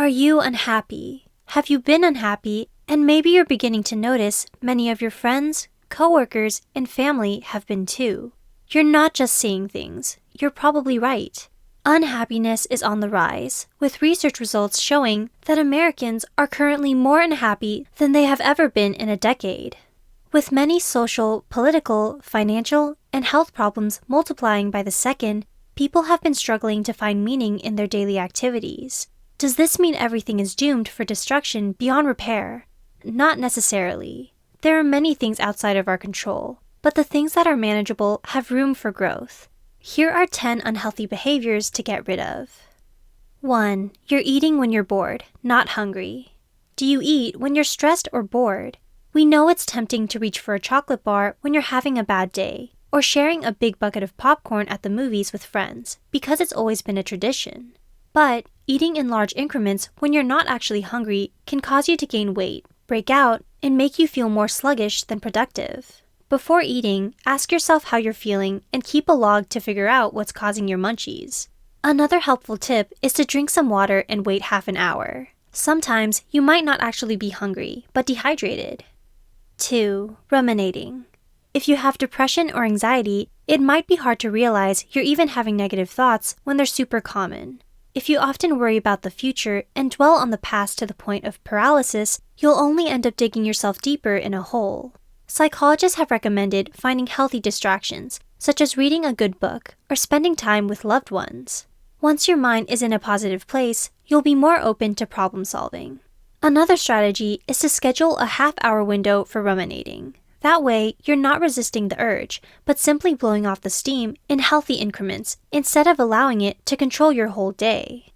Are you unhappy? Have you been unhappy? And maybe you're beginning to notice many of your friends, coworkers, and family have been too. You're not just seeing things. You're probably right. Unhappiness is on the rise, with research results showing that Americans are currently more unhappy than they have ever been in a decade. With many social, political, financial, and health problems multiplying by the second, people have been struggling to find meaning in their daily activities. Does this mean everything is doomed for destruction beyond repair? Not necessarily. There are many things outside of our control, but the things that are manageable have room for growth. Here are 10 unhealthy behaviors to get rid of. 1. You're eating when you're bored, not hungry. Do you eat when you're stressed or bored? We know it's tempting to reach for a chocolate bar when you're having a bad day, or sharing a big bucket of popcorn at the movies with friends, because it's always been a tradition. But eating in large increments when you're not actually hungry can cause you to gain weight, break out, and make you feel more sluggish than productive. Before eating, ask yourself how you're feeling and keep a log to figure out what's causing your munchies. Another helpful tip is to drink some water and wait half an hour. Sometimes you might not actually be hungry, but dehydrated. 2. Ruminating. If you have depression or anxiety, it might be hard to realize you're even having negative thoughts when they're super common. If you often worry about the future and dwell on the past to the point of paralysis, you'll only end up digging yourself deeper in a hole. Psychologists have recommended finding healthy distractions, such as reading a good book or spending time with loved ones. Once your mind is in a positive place, you'll be more open to problem solving. Another strategy is to schedule a half-hour window for ruminating. That way, you're not resisting the urge, but simply blowing off the steam in healthy increments instead of allowing it to control your whole day.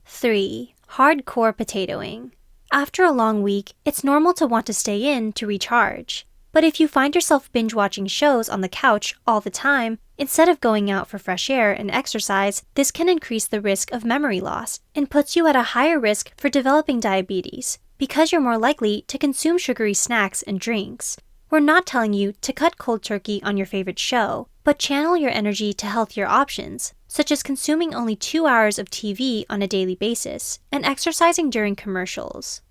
3. Hardcore potatoing. After a long week, it's normal to want to stay in to recharge. But if you find yourself binge-watching shows on the couch all the time, instead of going out for fresh air and exercise, this can increase the risk of memory loss and puts you at a higher risk for developing diabetes, because you're more likely to consume sugary snacks and drinks. We're not telling you to cut cold turkey on your favorite show, but channel your energy to healthier options, such as consuming only 2 hours of TV on a daily basis and exercising during commercials.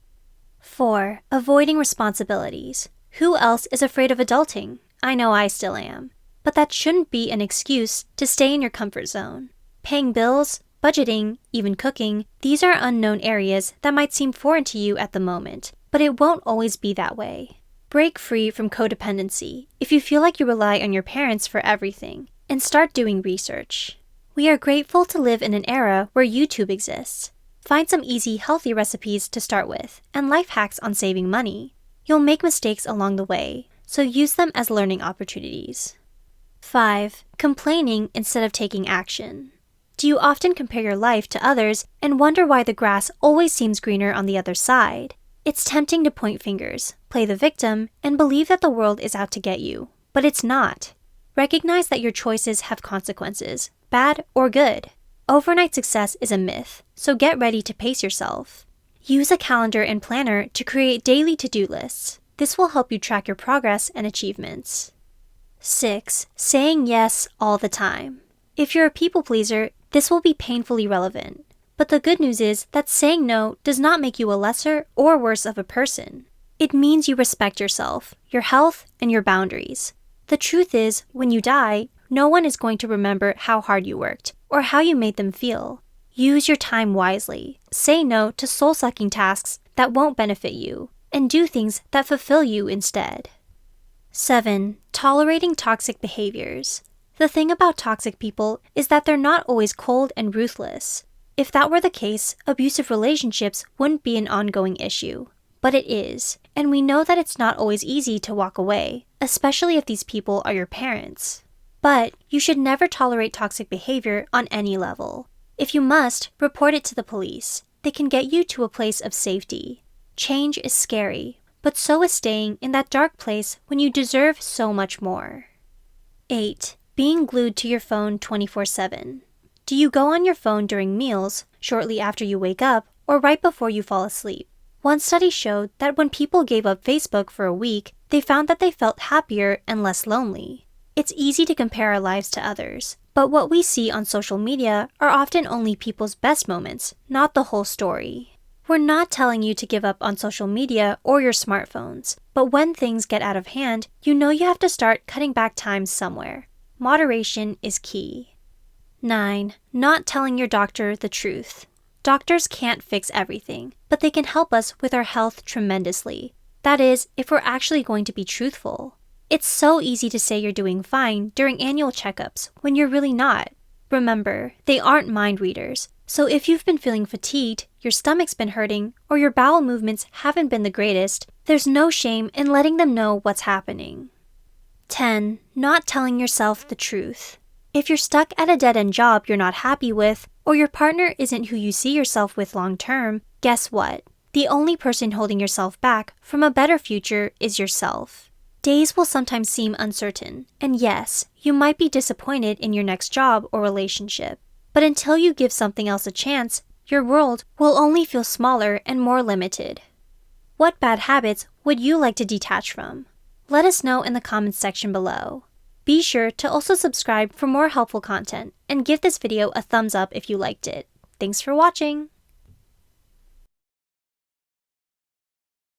4. Avoiding responsibilities. Who else is afraid of adulting? I know I still am. But that shouldn't be an excuse to stay in your comfort zone. Paying bills, budgeting, even cooking, these are unknown areas that might seem foreign to you at the moment, but it won't always be that way. Break free from codependency if you feel like you rely on your parents for everything, and start doing research. We are grateful to live in an era where YouTube exists. Find some easy, healthy recipes to start with, and life hacks on saving money. You'll make mistakes along the way, so use them as learning opportunities. 5. Complaining instead of taking action. Do you often compare your life to others and wonder why the grass always seems greener on the other side? It's tempting to point fingers, play the victim, and believe that the world is out to get you, but it's not. Recognize that your choices have consequences, bad or good. Overnight success is a myth, so get ready to pace yourself. Use a calendar and planner to create daily to-do lists. This will help you track your progress and achievements. 6. Saying yes all the time. If you're a people pleaser, this will be painfully relevant. But the good news is that saying no does not make you a lesser or worse of a person. It means you respect yourself, your health, and your boundaries. The truth is, when you die, no one is going to remember how hard you worked or how you made them feel. Use your time wisely. Say no to soul-sucking tasks that won't benefit you, and do things that fulfill you instead. 7. Tolerating toxic behaviors. The thing about toxic people is that they're not always cold and ruthless. If that were the case, abusive relationships wouldn't be an ongoing issue. But it is, and we know that it's not always easy to walk away, especially if these people are your parents. But you should never tolerate toxic behavior on any level. If you must, report it to the police. They can get you to a place of safety. Change is scary, but so is staying in that dark place when you deserve so much more. 8. Being glued to your phone 24/7. Do you go on your phone during meals, shortly after you wake up, or right before you fall asleep? One study showed that when people gave up Facebook for a week, they found that they felt happier and less lonely. It's easy to compare our lives to others, but what we see on social media are often only people's best moments, not the whole story. We're not telling you to give up on social media or your smartphones, but when things get out of hand, you know you have to start cutting back time somewhere. Moderation is key. 9. Not telling your doctor the truth. Doctors can't fix everything, but they can help us with our health tremendously. That is, if we're actually going to be truthful. It's so easy to say you're doing fine during annual checkups when you're really not. Remember, they aren't mind readers, so if you've been feeling fatigued, your stomach's been hurting, or your bowel movements haven't been the greatest, there's no shame in letting them know what's happening. 10. Not telling yourself the truth. If you're stuck at a dead-end job you're not happy with, or your partner isn't who you see yourself with long-term, guess what? The only person holding yourself back from a better future is yourself. Days will sometimes seem uncertain, and yes, you might be disappointed in your next job or relationship. But until you give something else a chance, your world will only feel smaller and more limited. What bad habits would you like to detach from? Let us know in the comments section below. Be sure to also subscribe for more helpful content and give this video a thumbs up if you liked it. Thanks for watching!